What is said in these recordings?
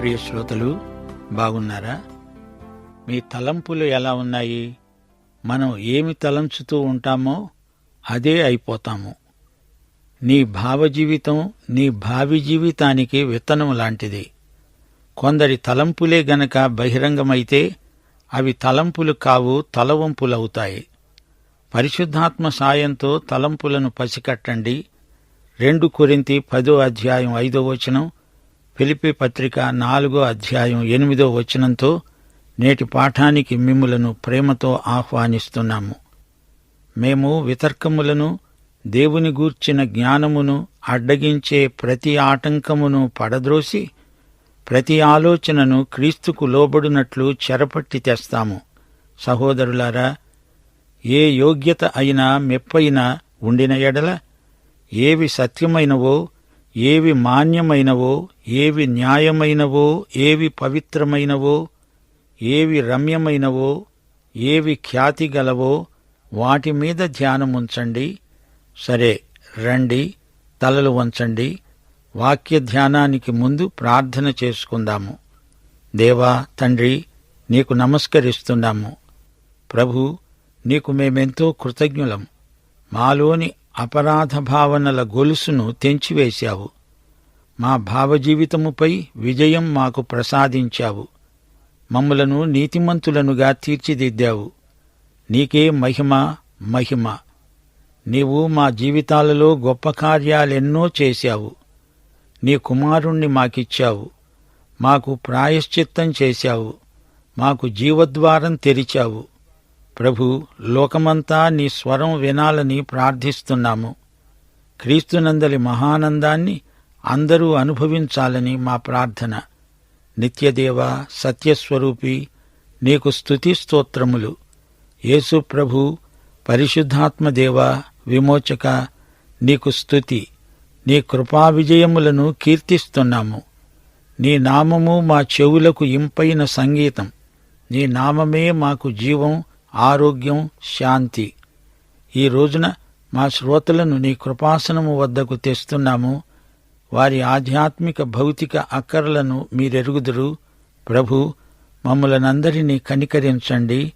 ప్రియ శ్రోతలు, బాగున్నారా? మీ తలంపులు ఎలా ఉన్నాయి? మనం ఏమి తలంచుతూ ఉంటామో అదే అయిపోతాము. నీ భావజీవితం నీ భావి జీవితానికి విత్తనం లాంటిది. కొందరి తలంపులే గనక బహిరంగమైతే అవి తలంపులు కావు, తలవంపులవుతాయి. పరిశుద్ధాత్మ సాయంతో తలంపులను పసికట్టండి. 2 కొరింథీ 10:5 ఫిలిప్పీ పత్రిక 4:8 నేటి పాఠానికి మిమ్ములను ప్రేమతో ఆహ్వానిస్తున్నాము. మేము వితర్కములను, దేవుని గూర్చిన జ్ఞానమును అడ్డగించే ప్రతి ఆటంకమును పడద్రోసి ప్రతి ఆలోచనను క్రీస్తుకు లోబడినట్లు చెరపట్టి తెస్తాము. సహోదరులారా, ఏ యోగ్యత అయినా మెప్పైనా ఉండిన ఎడల, ఏవి సత్యమైనవో, ఏవి మాన్యమైనవో, ఏవి న్యాయమైనవో, ఏవి పవిత్రమైనవో, ఏవి రమ్యమైనవో, ఏవి ఖ్యాతి గలవో వాటి మీద ధ్యానముంచండి. సరే, రండి, తలలు వంచండి. వాక్య ధ్యానానికి ముందు ప్రార్థన చేసుకుందాము. దేవా, తండ్రి, నీకు నమస్కరిస్తున్నాము. ప్రభు, నీకు మేమెంతో కృతజ్ఞులం. మాలోని అపరాధ భావనల గొలుసును తెంచివేశావు. మా భావజీవితముపై విజయం మాకు ప్రసాదించావు. మమ్ములను నీతిమంతులనుగా తీర్చిదిద్దావు. నీకే మహిమ, మహిమ. నీవు మా జీవితాలలో గొప్ప కార్యాలెన్నో చేశావు. నీ కుమారుణ్ణి మాకిచ్చావు. మాకు ప్రాయశ్చిత్తం చేశావు. మాకు జీవద్వారం తెరిచావు. ప్రభు, లోకమంతా నీ స్వరం వినాలని ప్రార్థిస్తున్నాము. క్రీస్తునందలి మహానందాన్ని అందరూ అనుభవించాలని మా ప్రార్థన. నిత్యదేవ, సత్యస్వరూపి, నీకు స్తుతి స్తోత్రములు. యేసు ప్రభు, పరిశుద్ధాత్మదేవ, విమోచక, నీకు స్తుతి. నీ కృపా విజయములను కీర్తిస్తున్నాము. నీ నామము మా చెవులకు ఇంపైన సంగీతం. నీ నామమే మాకు జీవం, ఆరోగ్యం, శాంతి. ఈ రోజున మా శ్రోతలను నీ కృపాసనము వద్దకు తెస్తున్నాము. వారి ఆధ్యాత్మిక భౌతిక అక్కరలను మీరెరుగుదురు. ప్రభు, మమ్ములనందరినీ కనికరించండి.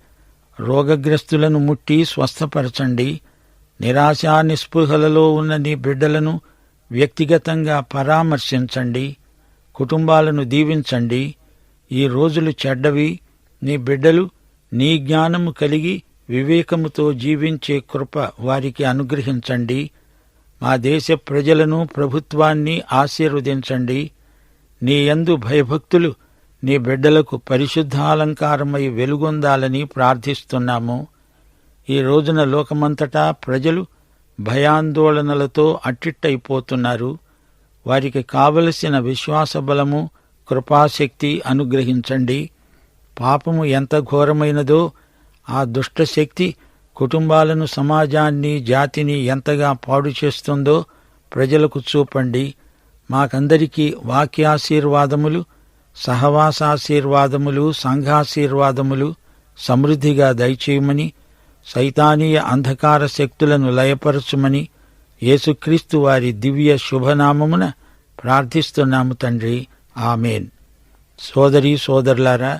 రోగగ్రస్తులను ముట్టి స్వస్థపరచండి. నిరాశా నిస్పృహలలో ఉన్న నీ బిడ్డలను వ్యక్తిగతంగా పరామర్శించండి. కుటుంబాలను దీవించండి. ఈ రోజులు చెడ్డవి. నీ బిడ్డలు నీ జ్ఞానము కలిగి వివేకముతో జీవించే కృప వారికి అనుగ్రహించండి. మా దేశ ప్రజలను, ప్రభుత్వాన్ని ఆశీర్వదించండి. నీ యందు భయభక్తులు నీ బిడ్డలకు పరిశుద్ధాలంకారమై వెలుగొందాలని ప్రార్థిస్తున్నాము. ఈ రోజున లోకమంతటా ప్రజలు భయాందోళనలతో అట్టిట్టయిపోతున్నారు. వారికి కావలసిన విశ్వాస బలము, కృపాశక్తి అనుగ్రహించండి. పాపము ఎంత ఘోరమైనదో ఆ దుష్టశక్తి కుటుంబాలను, సమాజాన్ని, జాతిని ఎంతగా పాడు చేస్తుందో ప్రజలకు చూపండి. మాకందరికీ వాక్యాశీర్వాదములు, సహవాసాశీర్వాదములు, సంఘాశీర్వాదములు సమృద్ధిగా దయచేయమని, సైతానీయ అంధకార శక్తులను లయపరచుమని యేసుక్రీస్తు వారి దివ్య శుభనామమున ప్రార్థిస్తున్నాము తండ్రి. ఆమేన్. సోదరీ సోదరులారా,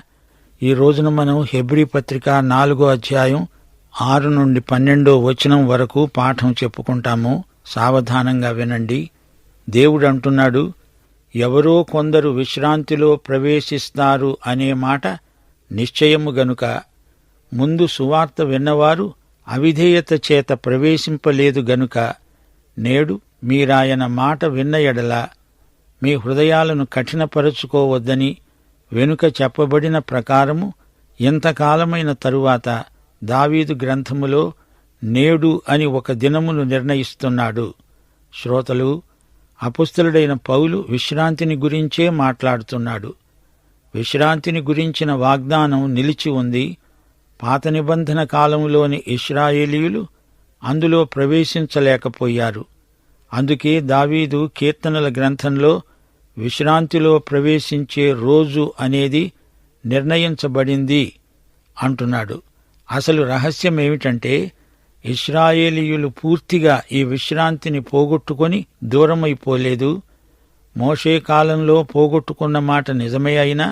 ఈ రోజున మనం హెబ్రీ పత్రిక 4:6-12 వరకు పాఠం చెప్పుకుంటాము. సావధానంగా వినండి. దేవుడంటున్నాడు, ఎవరో కొందరు విశ్రాంతిలో ప్రవేశిస్తారు అనే మాట నిశ్చయము గనుక ముందు సువార్త విన్నవారు అవిధేయత చేత ప్రవేశింపలేదు గనుక నేడు మీరాయన మాట విన్న ఎడల మీ హృదయాలను కఠినపరచుకోవద్దని వెనుక చెప్పబడిన ప్రకారము ఇంతకాలమైన తరువాత దావీదు గ్రంథములో నేడు అని ఒక దినమును నిర్ణయిస్తున్నాడు. శ్రోతలు, అపుస్తలుడైన పౌలు విశ్రాంతిని గురించే మాట్లాడుతున్నాడు. విశ్రాంతిని గురించిన వాగ్దానం నిలిచి ఉంది. పాత నిబంధన కాలంలోని ఇశ్రాయేలీయులు అందులో ప్రవేశించలేకపోయారు. అందుకే దావీదు కీర్తనల గ్రంథంలో విశ్రాంతిలో ప్రవేశించే రోజు అనేది నిర్ణయించబడింది అంటున్నాడు. అసలు రహస్యమేమిటంటే, ఇశ్రాయేలీయులు పూర్తిగా ఈ విశ్రాంతిని పోగొట్టుకొని దూరమైపోలేదు. మోషే కాలంలో పోగొట్టుకున్న మాట నిజమే అయినా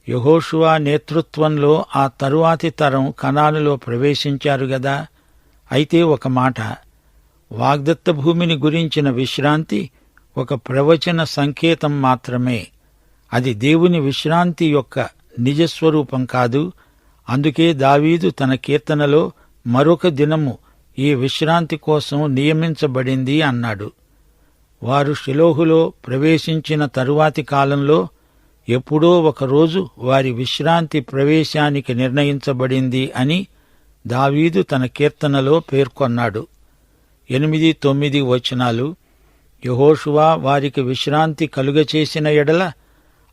యెహోషువ నేతృత్వంలో ఆ తరువాతి తరం కనానులో ప్రవేశించారు గదా. అయితే ఒక మాట, వాగ్దత్త భూమిని గురించిన విశ్రాంతి ఒక ప్రవచన సంకేతం మాత్రమే. అది దేవుని విశ్రాంతి యొక్క నిజస్వరూపం కాదు. అందుకే దావీదు తన కీర్తనలో మరొక దినము ఈ విశ్రాంతి కోసం నియమించబడింది అన్నాడు. వారు షిలోహులో ప్రవేశించిన తరువాతి కాలంలో ఎప్పుడో ఒకరోజు వారి విశ్రాంతి ప్రవేశానికి నిర్ణయించబడింది అని దావీదు తన కీర్తనలో పేర్కొన్నాడు. 8, 9 వచనాలు. యెహోషువ వారికి విశ్రాంతి కలుగచేసిన ఎడల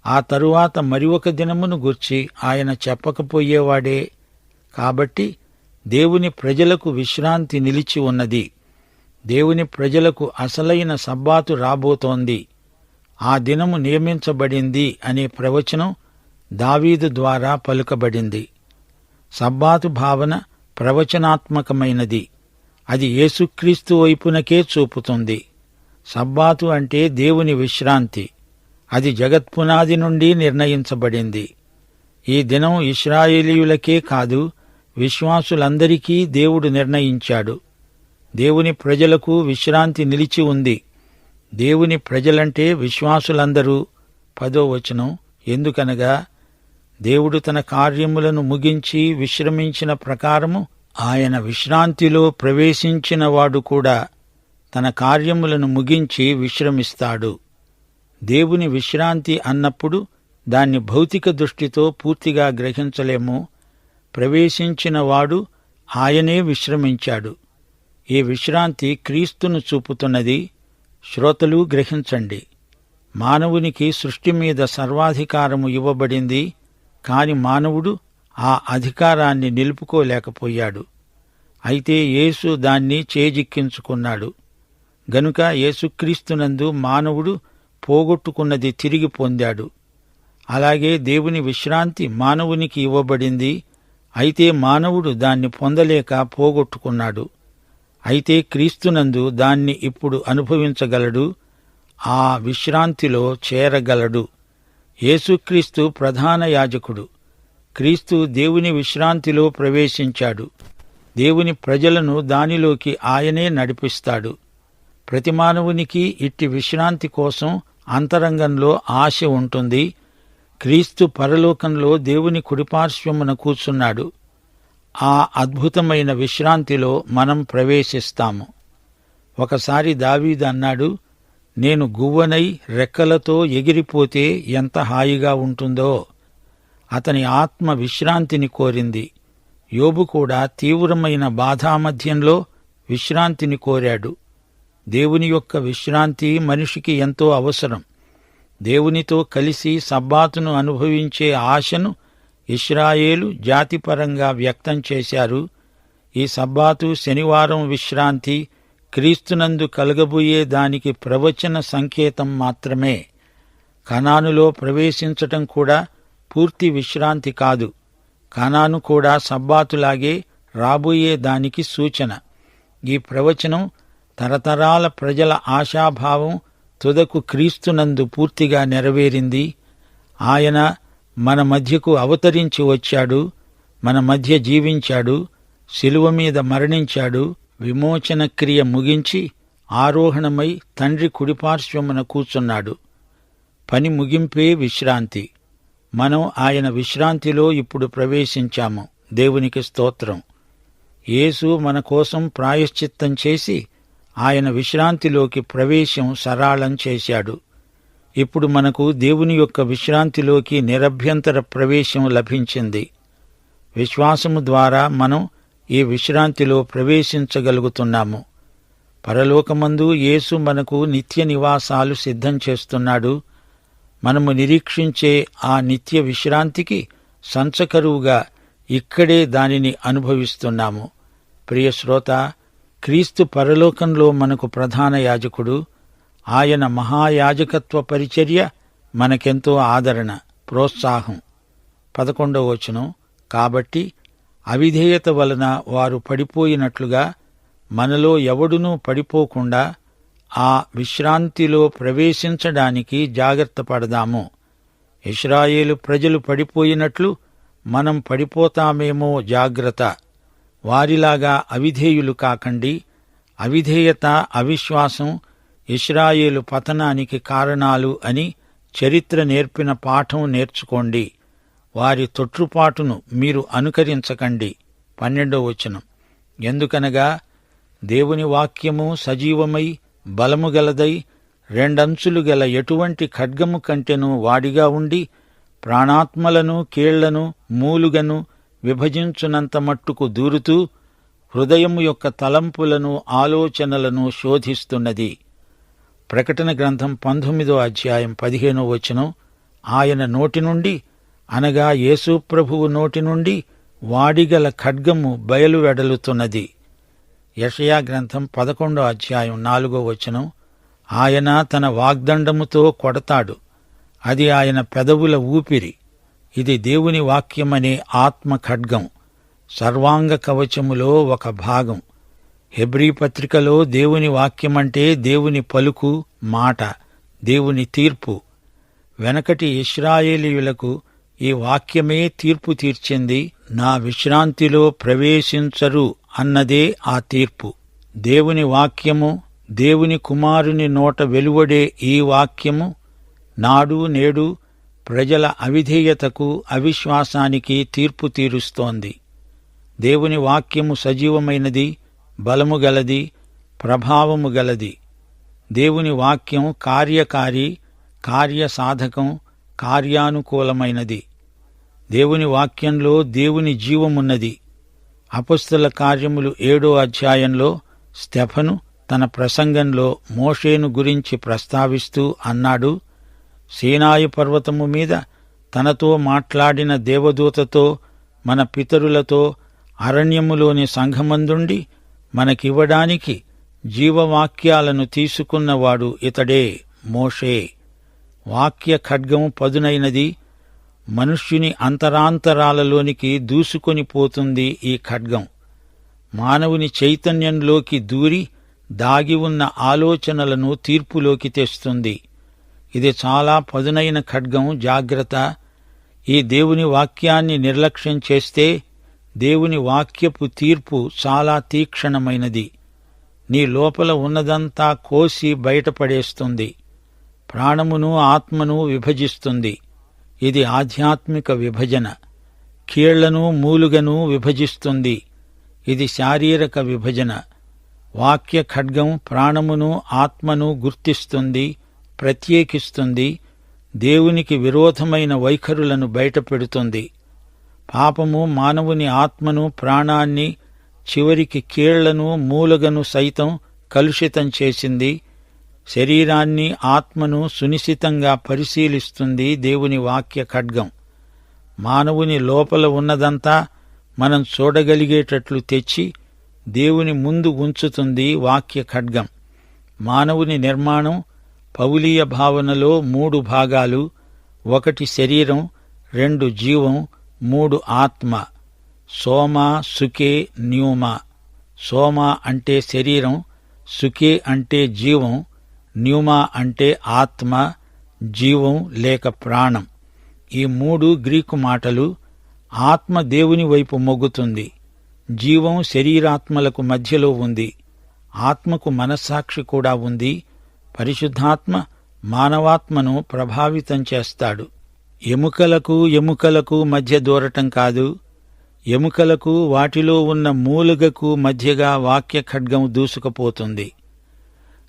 ఆ తరువాత మరి ఒక దినమును గూర్చి ఆయన చెప్పకపోయేవాడే. కాబట్టి దేవుని ప్రజలకు విశ్రాంతి నిలిచి ఉన్నది. దేవుని ప్రజలకు అసలైన సబ్బాతు రాబోతోంది. ఆ దినము నియమించబడింది అనే ప్రవచనం దావీదు ద్వారా పలుకబడింది. సబ్బాతు భావన ప్రవచనాత్మకమైనది. అది యేసుక్రీస్తు వైపునకే చూపుతుంది. సబ్బాతు అంటే దేవుని విశ్రాంతి. అది జగత్పునాది నుండి నిర్ణయించబడింది. ఈ దినం ఇశ్రాయేలీయులకే కాదు, విశ్వాసులందరికీ దేవుడు నిర్ణయించాడు. దేవుని ప్రజలకు విశ్రాంతి నిలిచి ఉంది. దేవుని ప్రజలంటే విశ్వాసులందరూ. 10వ వచనం. ఎందుకనగా దేవుడు తన కార్యములను ముగించి విశ్రమించిన ప్రకారము ఆయన విశ్రాంతిలో ప్రవేశించిన వాడు కూడా తన కార్యములను ముగించి విశ్రమిస్తాడు. దేవుని విశ్రాంతి అన్నప్పుడు దాన్ని భౌతిక దృష్టితో పూర్తిగా గ్రహించలేము. ప్రవేశించిన వాడు ఆయనే విశ్రమించాడు. ఈ విశ్రాంతి క్రీస్తును చూపుతున్నది. శ్రోతలు గ్రహించండి. మానవునికి సృష్టి మీద సర్వాధికారము ఇవ్వబడింది. కాని మానవుడు ఆ అధికారాన్ని నిలుపుకోలేకపోయాడు. అయితే యేసు దాన్ని చేజిక్కించుకున్నాడు. గనుక యేసుక్రీస్తునందు మానవుడు పోగొట్టుకున్నది తిరిగి పొందాడు. అలాగే దేవుని విశ్రాంతి మానవునికి ఇవ్వబడింది. అయితే మానవుడు దాన్ని పొందలేక పోగొట్టుకున్నాడు. అయితే క్రీస్తునందు దాన్ని ఇప్పుడు అనుభవించగలడు. ఆ విశ్రాంతిలో చేరగలడు. యేసుక్రీస్తు ప్రధాన యాజకుడు. క్రీస్తు దేవుని విశ్రాంతిలో ప్రవేశించాడు. దేవుని ప్రజలను దానిలోకి ఆయనే నడిపిస్తాడు. ప్రతి మానవునికి ఇట్టి విశ్రాంతి కోసం అంతరంగంలో ఆశ ఉంటుంది. క్రీస్తు పరలోకంలో దేవుని కుడిపార్శ్వమున కూర్చున్నాడు. ఆ అద్భుతమైన విశ్రాంతిలో మనం ప్రవేశిస్తాము. ఒకసారి దావీదు అన్నాడు, నేను గువ్వనై రెక్కలతో ఎగిరిపోతే ఎంత హాయిగా ఉంటుందో. అతని ఆత్మ విశ్రాంతిని కోరింది. యోబు కూడా తీవ్రమైన బాధామధ్యంలో విశ్రాంతిని కోరాడు. దేవుని యొక్క విశ్రాంతి మనిషికి ఎంతో అవసరం. దేవునితో కలిసి సబ్బాతును అనుభవించే ఆశను ఇశ్రాయేలు జాతిపరంగా వ్యక్తం చేశారు. ఈ సబ్బాతు, శనివారం విశ్రాంతి క్రీస్తునందు కలగబోయే దానికి ప్రవచన సంకేతం మాత్రమే. కనానులో ప్రవేశించటం కూడా పూర్తి విశ్రాంతి కాదు. కనాను కూడా సబ్బాతులాగే రాబోయే దానికి సూచన. ఈ ప్రవచనం తరతరాల ప్రజల ఆశాభావం తుదకు క్రీస్తునందు పూర్తిగా నెరవేరింది. ఆయన మన మధ్యకు అవతరించి వచ్చాడు, మన మధ్య జీవించాడు, శిలువ మీద మరణించాడు, విమోచన క్రియ ముగించి ఆరోహణమై తండ్రి కుడిపార్శ్వమున కూర్చున్నాడు. పని ముగింపే విశ్రాంతి. మనం ఆయన విశ్రాంతిలో ఇప్పుడు ప్రవేశించాము. దేవునికి స్తోత్రం. యేసు మన కోసం ప్రాయశ్చిత్తం చేసి ఆయన విశ్రాంతిలోకి ప్రవేశం సరళం చేశాడు. ఇప్పుడు మనకు దేవుని యొక్క విశ్రాంతిలోకి నిరభ్యంతర ప్రవేశం లభించింది. విశ్వాసము ద్వారా మనం ఈ విశ్రాంతిలో ప్రవేశించగలుగుతున్నాము. పరలోకమందు యేసు మనకు నిత్య నివాసాలు సిద్ధం చేస్తున్నాడు. మనము నిరీక్షించే ఆ నిత్య విశ్రాంతికి సంచకరువుగా ఇక్కడే దానిని అనుభవిస్తున్నాము. ప్రియ శ్రోత, క్రీస్తు పరలోకంలో మనకు ప్రధాన యాజకుడు. ఆయన మహాయాజకత్వ పరిచర్య మనకెంతో ఆదరణ, ప్రోత్సాహం. 11వ వచనం. కాబట్టి అవిధేయత వలన వారు పడిపోయినట్లుగా మనలో ఎవడునూ పడిపోకుండా ఆ విశ్రాంతిలో ప్రవేశించడానికి జాగ్రత్త పడదాము. ఇశ్రాయేలు ప్రజలు పడిపోయినట్లు మనం పడిపోతామేమో జాగ్రత్త. వారిలాగా అవిధేయులు కాకండి. అవిధేయత, అవిశ్వాసం ఇశ్రాయేలు పతనానికి కారణాలు అని చరిత్ర నేర్పిన పాఠం నేర్చుకోండి. వారి తొట్రుపాటును మీరు అనుకరించకండి. 12వ వచనం. ఎందుకనగా దేవుని వాక్యము సజీవమై బలము గలదై రెండంచులు గల ఎటువంటి ఖడ్గము కంటెను వాడిగా ఉండి ప్రాణాత్మలను కీళ్లను మూలుగను విభజించునంత మట్టుకు దూరుతూ హృదయము యొక్క తలంపులను ఆలోచనలను శోధిస్తున్నది. ప్రకటన గ్రంథం 19వ అధ్యాయం 15వ వచనం. ఆయన నోటి నుండి అనగా యేసు ప్రభువు నోటి నుండి వాడిగల ఖడ్గము బయలువెడలుతున్నది. యెషయా గ్రంథం 11వ అధ్యాయం 4వ వచనం. ఆయన తన వాగ్దండముతో కొడతాడు, అది ఆయన పెదవుల ఊపిరి. ఇది దేవుని వాక్యమనే ఆత్మ ఖడ్గం, సర్వాంగ కవచములో ఒక భాగం. హెబ్రీ పత్రికలో దేవుని వాక్యమంటే దేవుని పలుకు, మాట, దేవుని తీర్పు. వెనకటి ఇశ్రాయేలీయులకు ఈ వాక్యమే తీర్పు తీర్చింది. నా విశ్రాంతిలో ప్రవేశించరు అన్నదే ఆ తీర్పు. దేవుని వాక్యము, దేవుని కుమారుని నోట వెలువడే ఈ వాక్యము నాడు నేడు ప్రజల అవిధేయతకు, అవిశ్వాసానికి తీర్పు తీరుస్తోంది. దేవుని వాక్యము సజీవమైనది, బలము గలది, ప్రభావము గలది. దేవుని వాక్యం కార్యకారి, కార్యసాధకం, కార్యానుకూలమైనది. దేవుని వాక్యంలో దేవుని జీవమున్నది. అపొస్తలుల కార్యములు 7వ అధ్యాయంలో స్టెఫను తన ప్రసంగంలో మోషేను గురించి ప్రస్తావిస్తూ అన్నాడు, సీనాయి పర్వతము మీద తనతో మాట్లాడిన దేవదూతతో మన పితరులతో అరణ్యములోని సంఘమందుండి మనకివ్వడానికి జీవవాక్యాలను తీసుకున్నవాడు ఇతడే, మోషే. వాక్య ఖడ్గం పదునైనది. మనుష్యుని అంతరాంతరాలలోనికి దూసుకొని పోతుంది ఈ ఖడ్గం. మానవుని చైతన్యంలోకి దూరి దాగి ఉన్న ఆలోచనలను తీర్పులోకి తెస్తుంది. ఇది చాలా పదునైన ఖడ్గం. జాగ్రత్త. ఈ దేవుని వాక్యాన్ని నిర్లక్ష్యం చేస్తే దేవుని వాక్యపు తీర్పు చాలా తీక్షణమైనది. నీ లోపల ఉన్నదంతా కోసి బయటపడేస్తుంది. ప్రాణమును ఆత్మను విభజిస్తుంది. ఇది ఆధ్యాత్మిక విభజన. కీళ్లను మూలుగను విభజిస్తుంది. ఇది శారీరక విభజన. వాక్య ఖడ్గం ప్రాణమును ఆత్మను గుర్తిస్తుంది, ప్రత్యేకిస్తుంది. దేవునికి విరోధమైన వైఖరులను బయటపెడుతుంది. పాపము మానవుని ఆత్మను, ప్రాణాన్ని, చివరికి కీళ్లను, మూలుగను సైతం కలుషితం చేసింది. శరీరాన్ని, ఆత్మను సునిశితంగా పరిశీలిస్తుంది దేవుని వాక్య ఖడ్గం. మానవుని లోపల ఉన్నదంతా మనం చూడగలిగేటట్లు తెచ్చి దేవుని ముందు ఉంచుతుంది వాక్య ఖడ్గం. మానవుని నిర్మాణం పౌలీయ భావనలో 3 భాగాలు. 1 శరీరం, 2 జీవం, 3 ఆత్మ. సోమా, సుకే, న్యూమా. సోమా అంటే శరీరం, సుకే అంటే జీవం, న్యూమా అంటే ఆత్మ, జీవం లేక ప్రాణం. ఈ 3 గ్రీకు మాటలు. ఆత్మ దేవుని వైపు మొగ్గుతుంది. జీవం శరీరాత్మలకు మధ్యలో ఉంది. ఆత్మకు మనస్సాక్షి కూడా ఉంది. పరిశుద్ధాత్మ మానవాత్మను ప్రభావితం చేస్తాడు. ఎముకలకు మధ్య దూరటం కాదు. ఎముకలకు వాటిలో ఉన్న మూలుగకు మధ్యగా వాక్య ఖడ్గం దూసుకుపోతుంది.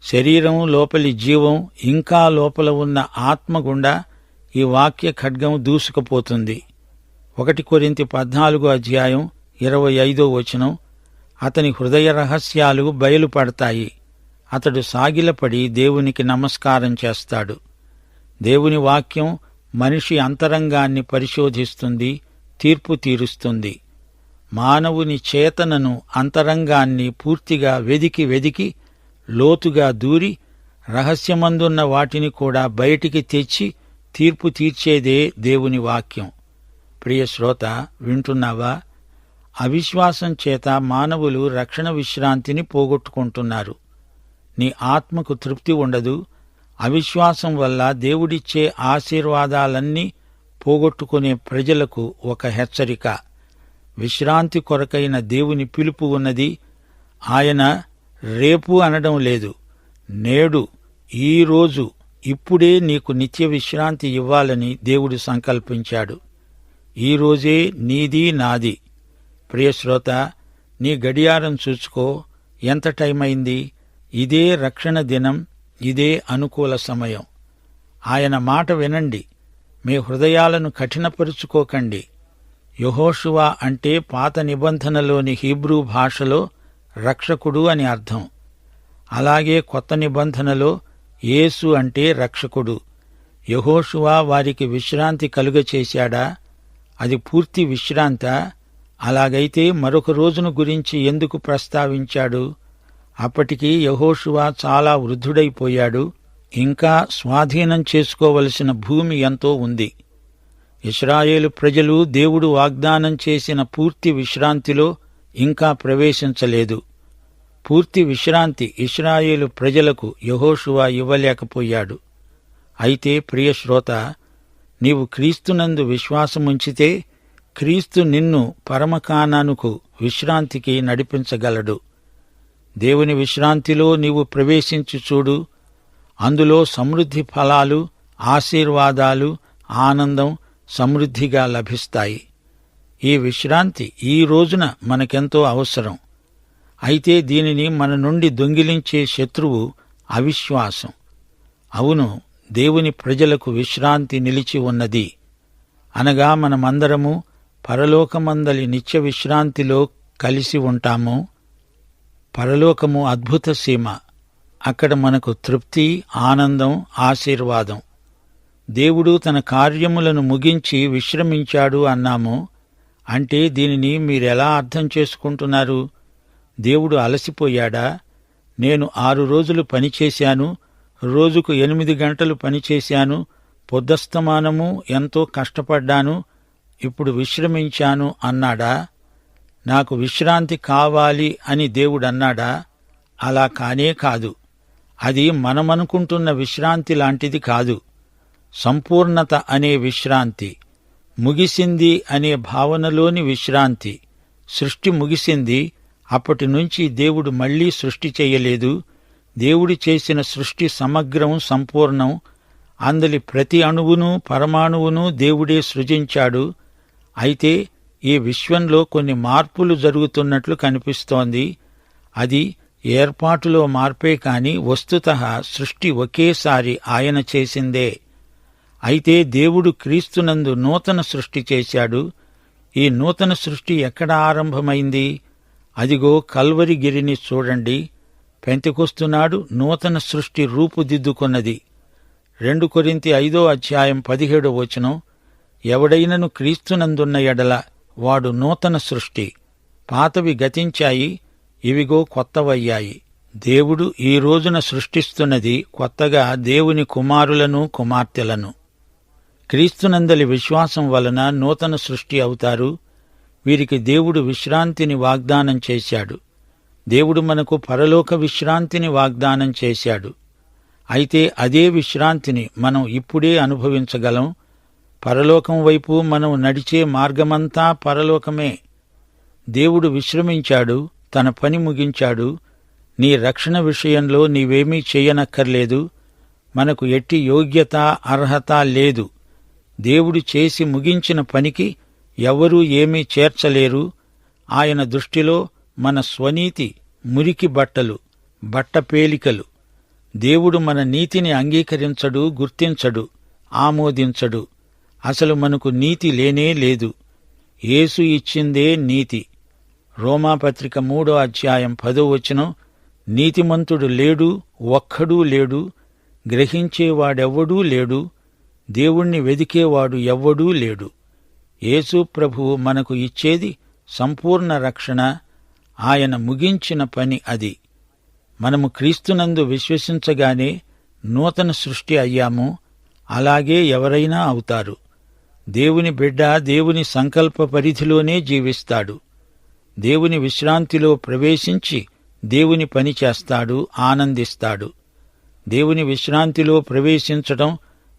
శరీరం లోపలి జీవం ఇంకా లోపల ఉన్న ఆత్మ గుండా ఈ వాక్య ఖడ్గం దూసుకుపోతుంది. 1 కొరింథీ 14వ అధ్యాయం 25వ వచనం. అతని హృదయ రహస్యాలు బయలుపడతాయి. అతడు సాగిలపడి దేవునికి నమస్కారం చేస్తాడు. దేవుని వాక్యం మనిషి అంతరంగాన్ని పరిశోధిస్తుంది, తీర్పు తీరుస్తుంది. మానవుని చేతనను, అంతరంగాన్ని పూర్తిగా వెదికి లోతుగా దూరి రహస్యమందున్న వాటిని కూడా బయటికి తెచ్చి తీర్పు తీర్చేదే దేవుని వాక్యం. ప్రియ శ్రోత, వింటున్నావా? అవిశ్వాసం చేత మానవులు రక్షణ విశ్రాంతిని పోగొట్టుకుంటున్నారు. నీ ఆత్మకు తృప్తి ఉండదు. అవిశ్వాసం వల్ల దేవుడిచ్చే ఆశీర్వాదాలన్నీ పోగొట్టుకునే ప్రజలకు ఒక హెచ్చరిక. విశ్రాంతి కొరకైన దేవుని పిలుపు ఉన్నది. ఆయన రేపు అనడం లేదు. నేడు, ఈ రోజు, ఇప్పుడే నీకు నిత్య విశ్రాంతి ఇవ్వాలని దేవుడు సంకల్పించాడు. ఈ రోజే నీది, నాది. ప్రియశ్రోత, నీ గడియారం చూసుకో. ఎంత టైమైంది? ఇదే రక్షణ దినం, ఇదే అనుకూల సమయం. ఆయన మాట వినండి. మీ హృదయాలను కఠినపరుచుకోకండి. యెహోషువ అంటే పాత నిబంధనలోని హీబ్రూ భాషలో రక్షకుడు అని అర్థం. అలాగే కొత్త నిబంధనలో యేసు అంటే రక్షకుడు. యెహోషువ వారికి విశ్రాంతి కలుగచేశాడా? అది పూర్తి విశ్రాంతా? అలాగైతే మరొక రోజును గురించి ఎందుకు ప్రస్తావించాడు? అప్పటికి యెహోషువ చాలా వృద్ధుడైపోయాడు. ఇంకా స్వాధీనం చేసుకోవలసిన భూమి ఎంతో ఉంది. ఇశ్రాయేలు ప్రజలు దేవుడు వాగ్దానం చేసిన పూర్తి విశ్రాంతిలో ఇంకా ప్రవేశించలేదు. పూర్తి విశ్రాంతి ఇశ్రాయేలు ప్రజలకు యెహోషువ ఇవ్వలేకపోయాడు. అయితే ప్రియశ్రోత, నీవు క్రీస్తునందు విశ్వాసముంచితే క్రీస్తు నిన్ను పరమకానానుకు విశ్రాంతికి నడిపించగలడు. దేవుని విశ్రాంతిలో నీవు ప్రవేశించి చూడు. అందులో సమృద్ధి ఫలాలు, ఆశీర్వాదాలు, ఆనందం సమృద్ధిగా లభిస్తాయి. ఈ విశ్రాంతి ఈ రోజున మనకెంతో అవసరం. అయితే దీనిని మన నుండి దొంగిలించే శత్రువు అవిశ్వాసం. అవును, దేవుని ప్రజలకు విశ్రాంతి నిలిచి ఉన్నది. అనగా మనమందరము పరలోకమందలి నిత్య విశ్రాంతిలో కలిసి ఉంటాము. పరలోకము అద్భుత సీమ. అక్కడ మనకు తృప్తి, ఆనందం, ఆశీర్వాదం. దేవుడు తన కార్యములను ముగించి విశ్రమించాడు అన్నాము. అంటే దీనిని మీరెలా అర్థం చేసుకుంటున్నారు? దేవుడు అలసిపోయాడా? నేను 6 రోజులు పనిచేశాను, రోజుకు 8 గంటలు పనిచేశాను, పొద్దస్తమానము ఎంతో కష్టపడ్డాను, ఇప్పుడు విశ్రమించాను అన్నాడా? నాకు విశ్రాంతి కావాలి అని దేవుడన్నాడా? అలా కానే కాదు. అది మనమనుకుంటున్న విశ్రాంతి లాంటిది కాదు. సంపూర్ణత అనే విశ్రాంతి, ముగిసింది అనే భావనలోని విశ్రాంతి. సృష్టి ముగిసింది. అప్పటి నుంచి దేవుడు మళ్లీ సృష్టి చెయ్యలేదు. దేవుడు చేసిన సృష్టి సమగ్రం, సంపూర్ణం. అందలి ప్రతి అణువును, పరమాణువును దేవుడే సృజించాడు. అయితే ఈ విశ్వంలో కొన్ని మార్పులు జరుగుతున్నట్లు కనిపిస్తోంది. అది ఏర్పాటులో మార్పే కాని వస్తుతః సృష్టి ఒకేసారి ఆయన చేసిందే. అయితే దేవుడు క్రీస్తునందు నూతన సృష్టి చేశాడు. ఈ నూతన సృష్టి ఎక్కడ ఆరంభమైంది? అదిగో కల్వరి గిరిని చూడండి. పెంతెకొస్తునాడు నూతన సృష్టి రూపుదిద్దుకున్నది. 2 కొరింథీ 5:17 ఎవడైనను క్రీస్తునందున్న ఎడల వాడు నూతన సృష్టి. పాతవి గతించాయి, ఇవిగో కొత్తవయ్యాయి. దేవుడు ఈ రోజున సృష్టిస్తున్నది కొత్తగా దేవుని కుమారులను, కుమార్తెలను. క్రీస్తునందలి విశ్వాసం వలన నూతన సృష్టి అవుతారు. వీరికి దేవుడు విశ్రాంతిని వాగ్దానం చేశాడు. దేవుడు మనకు పరలోక విశ్రాంతిని వాగ్దానం చేశాడు. అయితే అదే విశ్రాంతిని మనం ఇప్పుడే అనుభవించగలం. పరలోకం వైపు మనం నడిచే మార్గమంతా పరలోకమే. దేవుడు విశ్రమించాడు, తన పని ముగించాడు. నీ రక్షణ విషయంలో నీవేమీ చెయ్యనక్కర్లేదు. మనకు ఎట్టి యోగ్యత, అర్హత లేదు. దేవుడు చేసి ముగించిన పనికి ఎవ్వరూ ఏమీ చేర్చలేరు. ఆయన దృష్టిలో మన స్వనీతి మురికి బట్టలు, బట్టపేలికలు. దేవుడు మన నీతిని అంగీకరించడు, గుర్తించడు, ఆమోదించడు. అసలు మనకు నీతి లేనే లేదు. యేసు ఇచ్చిందే నీతి. రోమాపత్రిక 3:10 నీతిమంతుడు లేడు, ఒక్కడూ లేడు. గ్రహించేవాడెవ్వడూ లేడు. దేవుణ్ణి వెదికేవాడు ఎవ్వడూ లేడు. యేసు ప్రభువు మనకు ఇచ్చేది సంపూర్ణ రక్షణ. ఆయన ముగించిన పని అది. మనము క్రీస్తునందు విశ్వసించగానే నూతన సృష్టి అయ్యాము. అలాగే ఎవరైనా అవుతారు. దేవుని బిడ్డ దేవుని సంకల్ప పరిధిలోనే జీవిస్తాడు. దేవుని విశ్రాంతిలో ప్రవేశించి దేవుని పని చేస్తాడు, ఆనందిస్తాడు. దేవుని విశ్రాంతిలో ప్రవేశించడం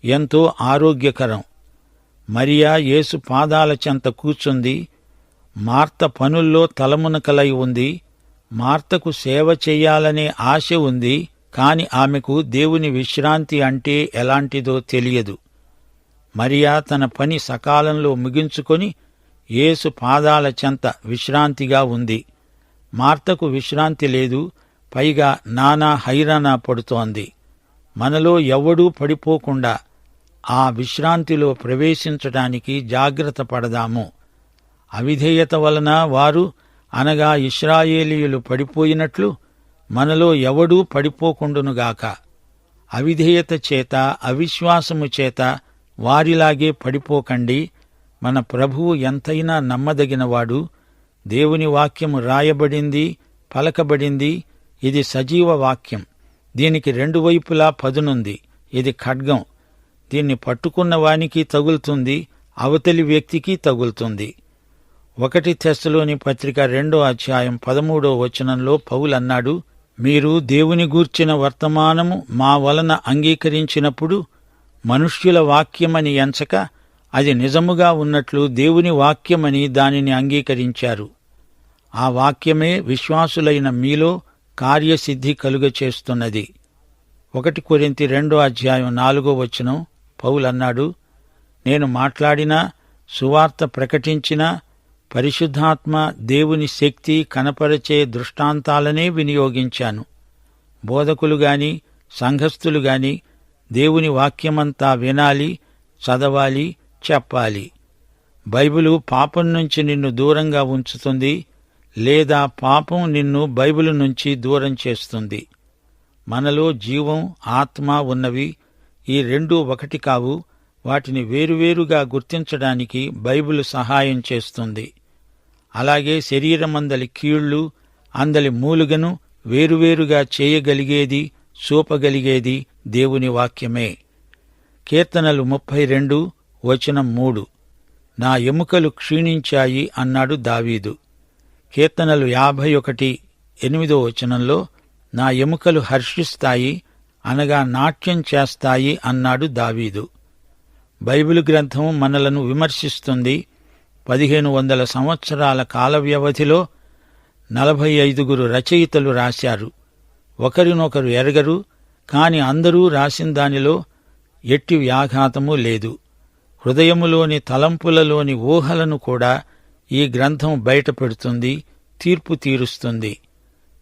ఎంతో ఆరోగ్యకరం. మరియా యేసు పాదాల చెంత కూర్చుంది. మార్త పనుల్లో తలమునకలై ఉంది. మార్తకు సేవ చెయ్యాలనే ఆశ ఉంది, కాని ఆమెకు దేవుని విశ్రాంతి అంటే ఎలాంటిదో తెలియదు. మరియా తన పని సకాలంలో ముగించుకొని యేసు పాదాల చెంత విశ్రాంతిగా ఉంది. మార్తకు విశ్రాంతి లేదు, పైగా నానా హైరానా పడుతోంది. మనలో ఎవ్వడూ పడిపోకుండా ఆ విశ్రాంతిలో ప్రవేశించటానికి జాగ్రత్త పడదాము. అవిధేయత వలన వారు, అనగా ఇశ్రాయేలీయులు పడిపోయినట్లు మనలో ఎవడూ పడిపోకుండునుగాక. అవిధేయత చేత, అవిశ్వాసము చేత వారిలాగే పడిపోకండి. మన ప్రభువు ఎంతైనా నమ్మదగినవాడు. దేవుని వాక్యము రాయబడింది, పలకబడింది. ఇది సజీవ వాక్యం. దీనికి రెండు వైపులా పదునుంది. ఇది ఖడ్గం. దీన్ని పట్టుకున్న వానికి తగులుతుంది, అవతలి వ్యక్తికి తగులుతుంది. 1 తెస్సలోని పత్రిక 2వ అధ్యాయం 13వ వచనంలో పౌలన్నాడు, మీరు దేవుని గూర్చిన వర్తమానము మా వలన అంగీకరించినప్పుడు మనుష్యుల వాక్యమని ఎంచక అది నిజముగా ఉన్నట్లు దేవుని వాక్యమని దానిని అంగీకరించారు. ఆ వాక్యమే విశ్వాసులైన మీలో కార్యసిద్ధి కలుగచేస్తున్నది. 1 కొరింథీ 2వ అధ్యాయం 4వ వచనం పౌలన్నాడు, నేను మాట్లాడినా, సువార్త ప్రకటించినా పరిశుద్ధాత్మ దేవుని శక్తి కనపరచే దృష్టాంతాలనే వినియోగించాను. బోధకులుగాని సంఘస్థులుగాని దేవుని వాక్యమంతా వినాలి, చదవాలి, చెప్పాలి. బైబిలు పాపం నుంచి నిన్ను దూరంగా ఉంచుతుంది, లేదా పాపం నిన్ను బైబిలు నుంచి దూరం చేస్తుంది. మనలో జీవం, ఆత్మ ఉన్నవి. ఈ రెండూ ఒకటి కావు. వాటిని వేరువేరుగా గుర్తించడానికి బైబిలు సహాయం చేస్తుంది. అలాగే శరీరమందలి కీళ్లు, అందలి మూలుగను వేరువేరుగా చేయగలిగేది, చూపగలిగేది దేవుని వాక్యమే. కీర్తనలు 32 వచనం 3, నా ఎముకలు క్షీణించాయి అన్నాడు దావీదు. కీర్తనలు 51 8వ వచనంలో నా ఎముకలు హర్షిస్తాయి, అనగా నాట్యం చేస్తాయి అన్నాడు దావీదు. బైబిలు గ్రంథం మనలను విమర్శిస్తుంది. 1500 సంవత్సరాల కాల వ్యవధిలో 45 రచయితలు రాశారు. ఒకరినొకరు ఎరగరు, కాని అందరూ రాసిన దానిలో ఎట్టి వ్యాఘాతమూ లేదు. హృదయములోని తలంపులలోని ఊహలను కూడా ఈ గ్రంథం బయటపెడుతుంది, తీర్పు తీరుస్తుంది.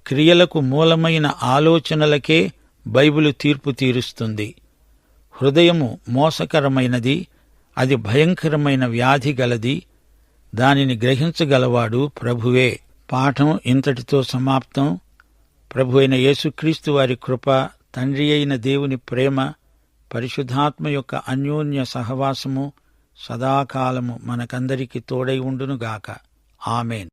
క్రియలకు మూలమైన ఆలోచనలకే బైబిలు తీర్పు తీరుస్తుంది. హృదయము మోసకరమైనది, అది భయంకరమైన వ్యాధి గలది. దానిని గ్రహించగలవాడు ప్రభువే. పాఠం ఇంతటితో సమాప్తం. ప్రభు అయిన యేసుక్రీస్తు వారి కృప, తండ్రి అయిన దేవుని ప్రేమ, పరిశుద్ధాత్మ యొక్క అన్యోన్య సహవాసము సదాకాలము మనకందరికి తోడై ఉండునుగాక. ఆమేన్.